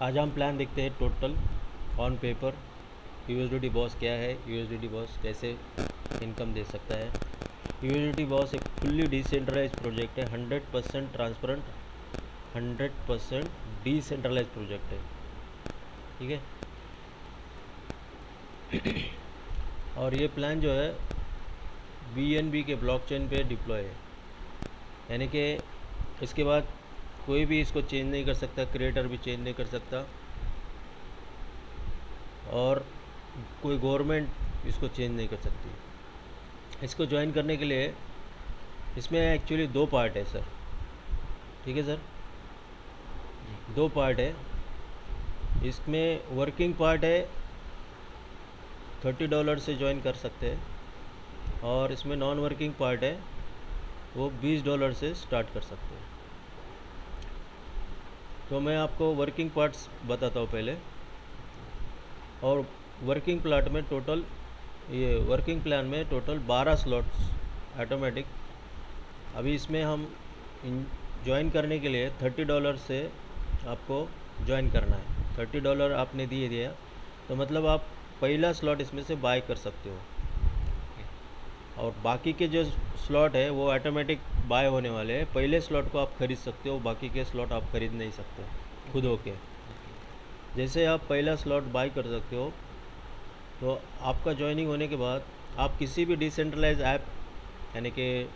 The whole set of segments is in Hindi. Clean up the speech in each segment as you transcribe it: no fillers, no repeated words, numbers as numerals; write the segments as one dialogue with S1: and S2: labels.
S1: आज हम प्लान देखते हैं total on paper. USDT boss क्या है, यूएसडीटी बॉस कैसे इनकम दे सकता है। यूएसडीटी बॉस एक फुल्ली डिसेंट्रलाइज प्रोजेक्ट है, 100% ट्रांसपेरेंट, 100% डिसेंट्रलाइज प्रोजेक्ट है। ठीक है। और ये प्लान जो है BNB के ब्लॉकचेन पे डिप्लॉय है, यानी कि इसके बाद कोई भी इसको चेंज नहीं कर सकता, क्रिएटर भी चेंज नहीं कर सकता, और कोई गवर्नमेंट इसको चेंज नहीं कर सकती। इसको ज्वाइन करने के लिए इसमें एक्चुअली 2 पार्ट है सर। ठीक है सर, 2 पार्ट है इसमें। वर्किंग पार्ट है, $30 से ज्वाइन कर सकते हैं, और इसमें नॉन वर्किंग पार्ट है, वो $20 से स्टार्ट कर सकते हैं। तो मैं आपको वर्किंग पार्ट्स बताता हूँ पहले। और वर्किंग प्लान में टोटल 12 स्लॉट्स ऑटोमेटिक। अभी इसमें हम ज्वाइन करने के लिए $30 से आपको ज्वाइन करना है। $30 आपने दिया तो मतलब आप पहला स्लॉट इसमें से बाय कर सकते हो, और बाकी के जो स्लॉट है वो ऑटोमेटिक बाय होने वाले हैं। पहले स्लॉट को आप खरीद सकते हो, बाकी के स्लॉट आप खरीद नहीं सकते खुद होके। जैसे आप पहला स्लॉट बाय कर सकते हो, तो आपका ज्वाइनिंग होने के बाद आप किसी भी डिसेंट्रलाइज ऐप, यानी कि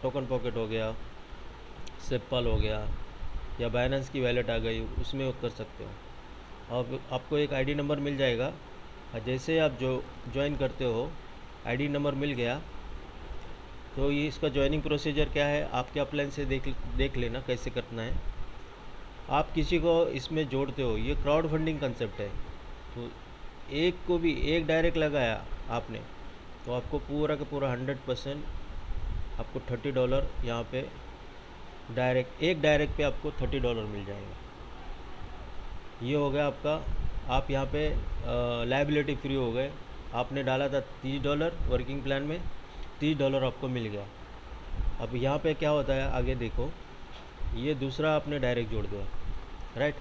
S1: टोकन पॉकेट हो गया, सेपल हो गया, या बाइनेंस की वैलेट आ गई, उसमें कर सकते हो। और आपको एक आईडी नंबर मिल जाएगा, और जैसे आप जो ज्वाइन करते हो आईडी नंबर मिल गया, तो ये इसका ज्वाइनिंग प्रोसीजर क्या है आपके अपलाइन से देख लेना कैसे करना है। आप किसी को इसमें जोड़ते हो, ये क्राउड फंडिंग कंसेप्ट है। तो एक को भी एक डायरेक्ट लगाया आपने, तो आपको पूरा का पूरा 100% आपको $30 यहाँ पे एक डायरेक्ट पे आपको $30 मिल जाएगा। ये हो गया आपका। आप यहाँ पे लायबिलिटी फ्री हो गए। आपने डाला था $30 वर्किंग प्लान में, $30 आपको मिल गया। अब यहाँ पे क्या होता है आगे देखो, ये दूसरा आपने डायरेक्ट जोड़ दिया, राइट,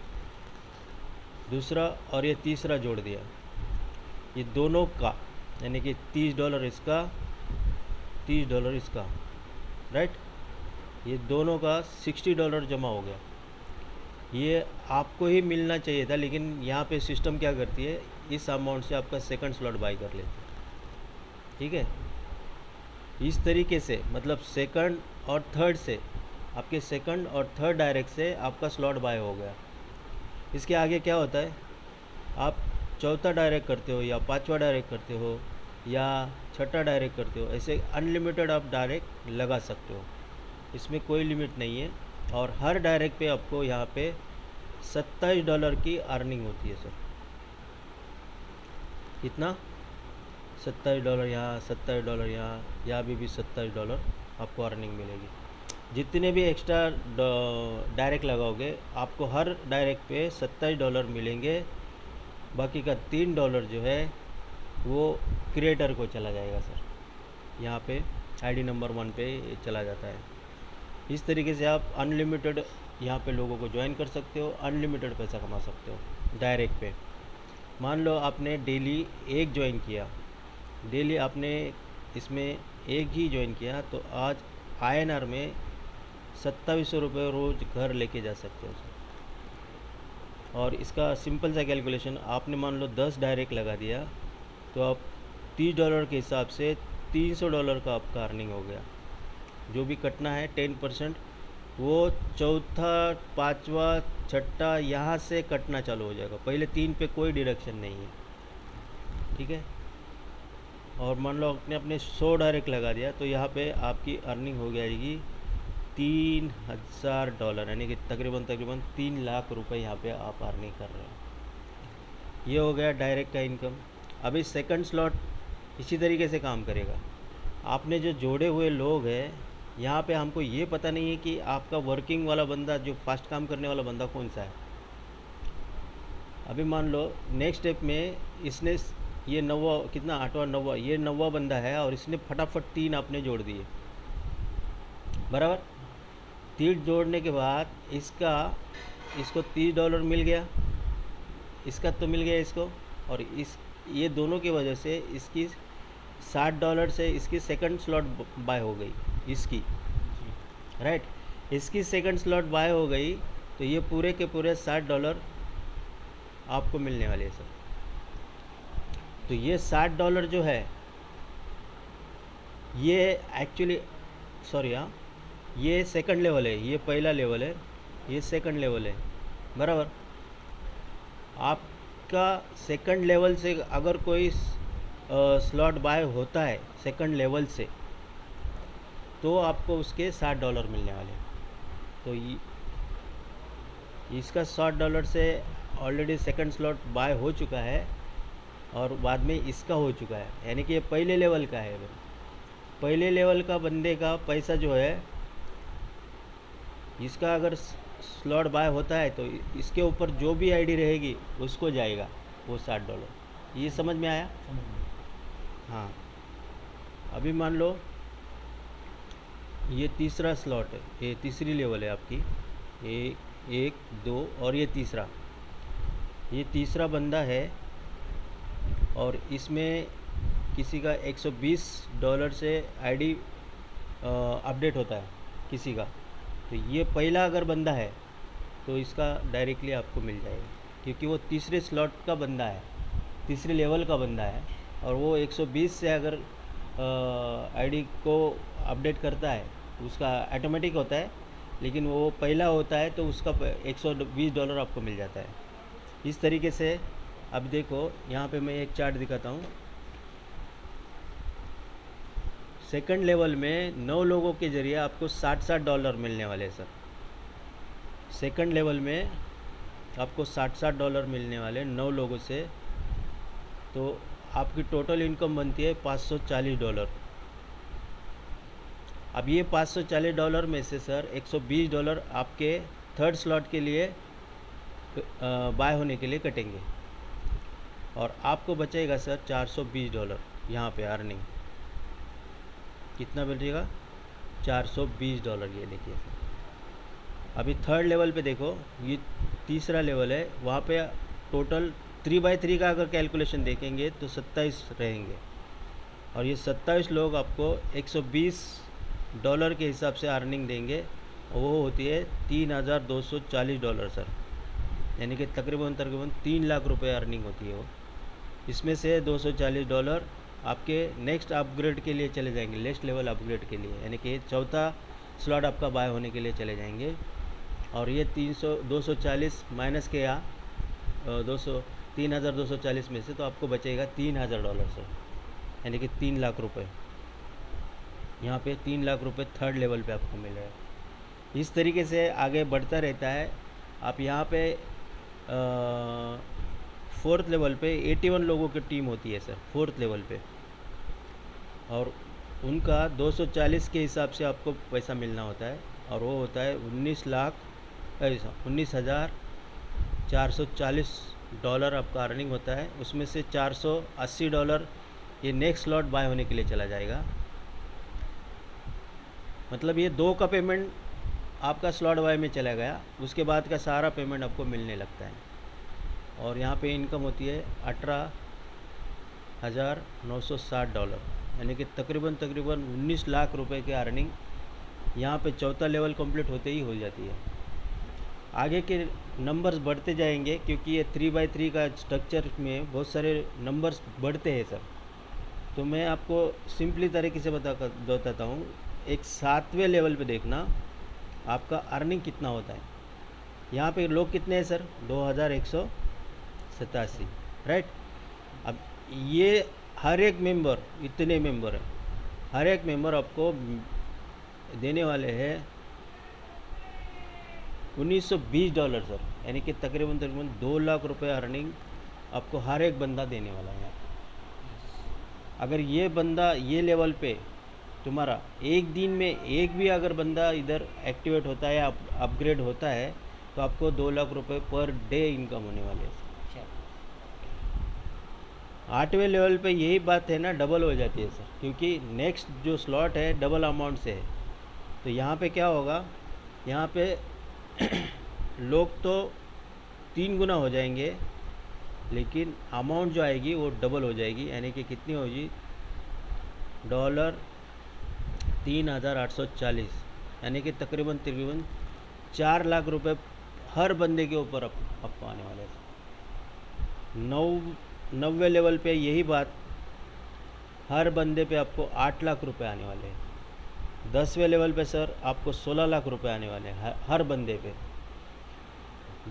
S1: दूसरा, और ये तीसरा जोड़ दिया। ये दोनों का यानी कि $30 इसका, $30 इसका, राइट, ये दोनों का $60 जमा हो गया। ये आपको ही मिलना चाहिए था, लेकिन यहाँ पे सिस्टम क्या करती है, इस अमाउंट से आपका सेकंड स्लॉट बाई कर लेती है। ठीक है, इस तरीके से मतलब सेकंड और थर्ड से, आपके सेकंड और थर्ड डायरेक्ट से आपका स्लॉट बाय हो गया। इसके आगे क्या होता है, आप चौथा डायरेक्ट करते हो, या पांचवा डायरेक्ट करते हो, या छठा डायरेक्ट करते हो, ऐसे अनलिमिटेड आप डायरेक्ट लगा सकते हो। इसमें कोई लिमिट नहीं है। और हर डायरेक्ट पे आपको यहाँ पे $27 की अर्निंग होती है सर। कितना? $27 यहाँ, $27 यहाँ भी $27 आपको अर्निंग मिलेगी। जितने भी एक्स्ट्रा डायरेक्ट लगाओगे आपको हर डायरेक्ट पे $27 मिलेंगे। बाकी का $3 जो है वो क्रिएटर को चला जाएगा सर। यहाँ पे आईडी नंबर 1 पे चला जाता है। इस तरीके से आप अनलिमिटेड यहाँ पे लोगों को ज्वाइन कर सकते हो, अनलिमिटेड पैसा कमा सकते हो डायरेक्ट पे। मान लो आपने डेली एक ज्वाइन किया, डेली आपने इसमें एक ही ज्वाइन किया, तो आज INR में 2700 रुपये रोज़ घर लेके जा सकते हो सर। और इसका सिंपल सा कैलकुलेशन, आपने मान लो 10 डायरेक्ट लगा दिया, तो आप $30 के हिसाब से $300 का आपका अर्निंग हो गया। जो भी कटना है 10%, वो चौथा, पांचवा, छठा यहाँ से कटना चालू हो जाएगा। पहले 3 पे कोई डिडक्शन नहीं है। ठीक है। और मान लो आपने अपने 100 डायरेक्ट लगा दिया, तो यहाँ पे आपकी अर्निंग हो जाएगी $3000, यानी कि तकरीबन 3 लाख रुपए यहाँ पे आप अर्निंग कर रहे हो। ये हो गया डायरेक्ट का इनकम। अभी सेकंड स्लॉट इसी तरीके से काम करेगा। आपने जो जोड़े हुए लोग हैं, यहाँ पे हमको ये पता नहीं है कि आपका वर्किंग वाला बंदा, जो फास्ट काम करने वाला बंदा कौन सा है। अभी मान लो नेक्स्ट स्टेप में इसने ये 9वां, कितना, 8वां 9वां, ये 9वां बंदा है, और इसने फटाफट 3 आपने जोड़ दिए, बराबर। 3 जोड़ने के बाद इसको $30 मिल गया, इसका तो मिल गया इसको, और इस ये दोनों की वजह से इसकी $60 से इसकी सेकंड स्लॉट बाय हो गई इसकी, राइट। इसकी सेकंड स्लॉट बाय हो गई, तो ये पूरे के पूरे $60 आपको मिलने वाले हैं सर। तो ये $60 जो है ये एक्चुअली, सॉरी हाँ, ये सेकंड लेवल है, ये पहला लेवल है, ये सेकंड लेवल है, बराबर। आपका सेकंड लेवल से अगर कोई स्लॉट बाय होता है सेकंड लेवल से, तो आपको उसके $60 मिलने वाले हैं। तो इसका $60 से ऑलरेडी सेकंड स्लॉट बाय हो चुका है, और बाद में इसका हो चुका है, यानी कि ये पहले लेवल का है। पहले लेवल का बंदे का पैसा जो है, इसका अगर स्लॉट बाय होता है तो इसके ऊपर जो भी आईडी रहेगी उसको जाएगा वो $60। ये समझ में आया? हाँ। अभी मान लो ये तीसरा स्लॉट है, ये तीसरी लेवल है आपकी, ये 1 2 और ये तीसरा बंदा है, और इसमें किसी का $120 से आईडी अपडेट होता है किसी का। तो ये पहला अगर बंदा है तो इसका डायरेक्टली आपको मिल जाएगा, क्योंकि वो तीसरे स्लॉट का बंदा है, तीसरे लेवल का बंदा है, और वो 120 से अगर आईडी को अपडेट करता है उसका ऑटोमेटिक होता है, लेकिन वो पहला होता है तो उसका $120 आपको मिल जाता है। इस तरीके से अब देखो यहाँ पे मैं एक चार्ट दिखाता हूँ। सेकंड लेवल में 9 लोगों के ज़रिए आपको $60 मिलने वाले हैं सर। सेकंड लेवल में आपको $60 मिलने वाले 9 लोगों से, तो आपकी टोटल इनकम बनती है $540। अब ये $540 में से सर $120 आपके थर्ड स्लॉट के लिए बाय होने के लिए कटेंगे, और आपको बचेगा सर $420 यहाँ पे अर्निंग। कितना बचेगा? $420। ये देखिए सर। अभी थर्ड लेवल पे देखो, ये तीसरा लेवल है, वहाँ पे टोटल 3/3 का अगर कैलकुलेशन देखेंगे तो 27 रहेंगे, और ये 27 लोग आपको $120 के हिसाब से अर्निंग देंगे, और वो होती है $3240 सर, यानी कि तकरीबन 3 लाख रुपए अर्निंग होती है वो। इसमें से $240 आपके नेक्स्ट अपग्रेड के लिए चले जाएंगे, नेक्स्ट लेवल अपग्रेड के लिए, यानी कि चौथा स्लॉट आपका बाय होने के लिए चले जाएंगे। और ये 240 माइनस के या 3240 में से तो आपको बचेगा $3000 सर, यानी कि 3 लाख रुपए। यहाँ पे 3 लाख रुपए थर्ड लेवल पे आपको मिल रहा है। इस तरीके से आगे बढ़ता रहता है। आप यहाँ पे फोर्थ लेवल पे 81 लोगों की टीम होती है सर, फोर्थ लेवल पे, और उनका 240 के हिसाब से आपको पैसा मिलना होता है, और वो होता है $19,440 आपका अर्निंग होता है। उसमें से $480 ये नेक्स्ट स्लॉट बाय होने के लिए चला जाएगा। मतलब ये 2 का पेमेंट आपका स्लॉट बाय में चला गया, उसके बाद का सारा पेमेंट आपको मिलने लगता है। और यहाँ पे इनकम होती है $18,960, यानी कि तकरीबन 19 लाख रुपए की अर्निंग यहाँ पे चौथा लेवल कंप्लीट होते ही हो जाती है। आगे के नंबर्स बढ़ते जाएंगे, क्योंकि ये 3/3 का स्ट्रक्चर में बहुत सारे नंबर्स बढ़ते हैं सर। तो मैं आपको सिंपली तरीके से बताता हूँ। एक 7वें लेवल पे देखना आपका अर्निंग कितना होता है। यहाँ पे लोग कितने हैं सर? 2187, राइट। अब ये हर एक मेंबर, इतने मेंबर हैं, हर एक मेंबर आपको देने वाले हैं $1920 सर, यानी कि तकरीबन 2 लाख रुपए अर्निंग आपको हर एक बंदा देने वाला है। अगर ये बंदा ये लेवल पे तुम्हारा एक दिन में एक भी अगर बंदा इधर एक्टिवेट होता है या अपग्रेड होता है, तो आपको 2 लाख रुपए पर डे इनकम होने वाले हैं। 8वें लेवल पे यही बात है ना, डबल हो जाती है सर, क्योंकि नेक्स्ट जो स्लॉट है डबल अमाउंट से है। तो यहाँ पे क्या होगा, यहाँ पे लोग तो 3 गुना हो जाएंगे, लेकिन अमाउंट जो आएगी वो डबल हो जाएगी, यानी कि कितनी होगी, $3,840, यानी कि तकरीबन 4 लाख रुपए हर बंदे के ऊपर आपको आने वाले हैं। 90वें लेवल पे यही बात, हर बंदे पे आपको 8 लाख रुपए आने वाले हैं। 10वें लेवल पे सर आपको 16 लाख रुपए आने वाले हैं हर बंदे पे।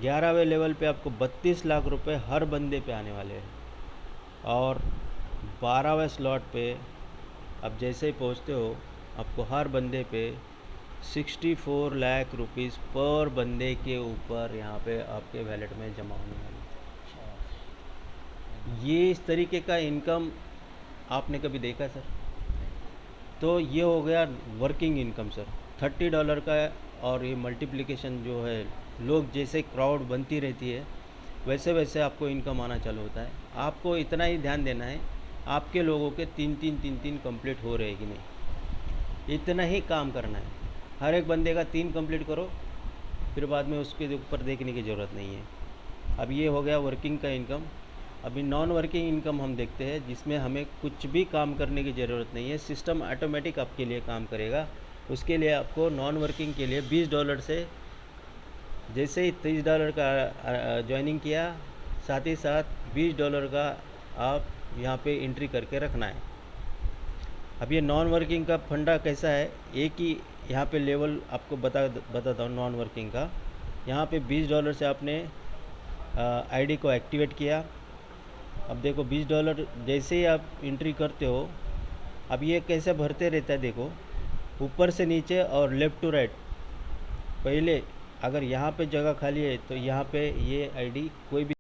S1: 11वें लेवल पे आपको 32 लाख रुपए हर बंदे पे आने वाले हैं। और 12वें स्लॉट पे अब जैसे ही पहुँचते हो आपको हर बंदे पे 64 लाख रुपीज़ पर बंदे के ऊपर यहाँ पे आपके वैलेट में जमा होने वाली है। ये इस तरीके का इनकम आपने कभी देखा सर? तो ये हो गया वर्किंग इनकम सर, $30 का। और ये मल्टीप्लिकेशन जो है, लोग जैसे क्राउड बनती रहती है वैसे वैसे आपको इनकम आना चालू होता है। आपको इतना ही ध्यान देना है आपके लोगों के 3 कंप्लीट हो रहे कि नहीं, इतना ही काम करना है। हर एक बंदे का 3 कंप्लीट करो, फिर बाद में उसके ऊपर देखने की ज़रूरत नहीं है। अब ये हो गया वर्किंग का इनकम। अभी नॉन वर्किंग इनकम हम देखते हैं, जिसमें हमें कुछ भी काम करने की ज़रूरत नहीं है, सिस्टम ऑटोमेटिक आपके लिए काम करेगा। उसके लिए आपको नॉन वर्किंग के लिए $20 से, जैसे ही $30 का ज्वाइनिंग किया, साथ ही साथ $20 का आप यहाँ पे एंट्री करके रखना है। अब ये नॉन वर्किंग का फंडा कैसा है, एक ही यहाँ पे लेवल आपको बताता हूँ नॉन वर्किंग का। यहाँ पे $20 से आपने आईडी को एक्टिवेट किया। अब देखो $20 जैसे ही आप एंट्री करते हो, अब ये कैसे भरते रहता है, देखो ऊपर से नीचे और लेफ़्ट टू राइट। पहले अगर यहाँ पे जगह खाली है तो यहाँ पे ये आईडी कोई भी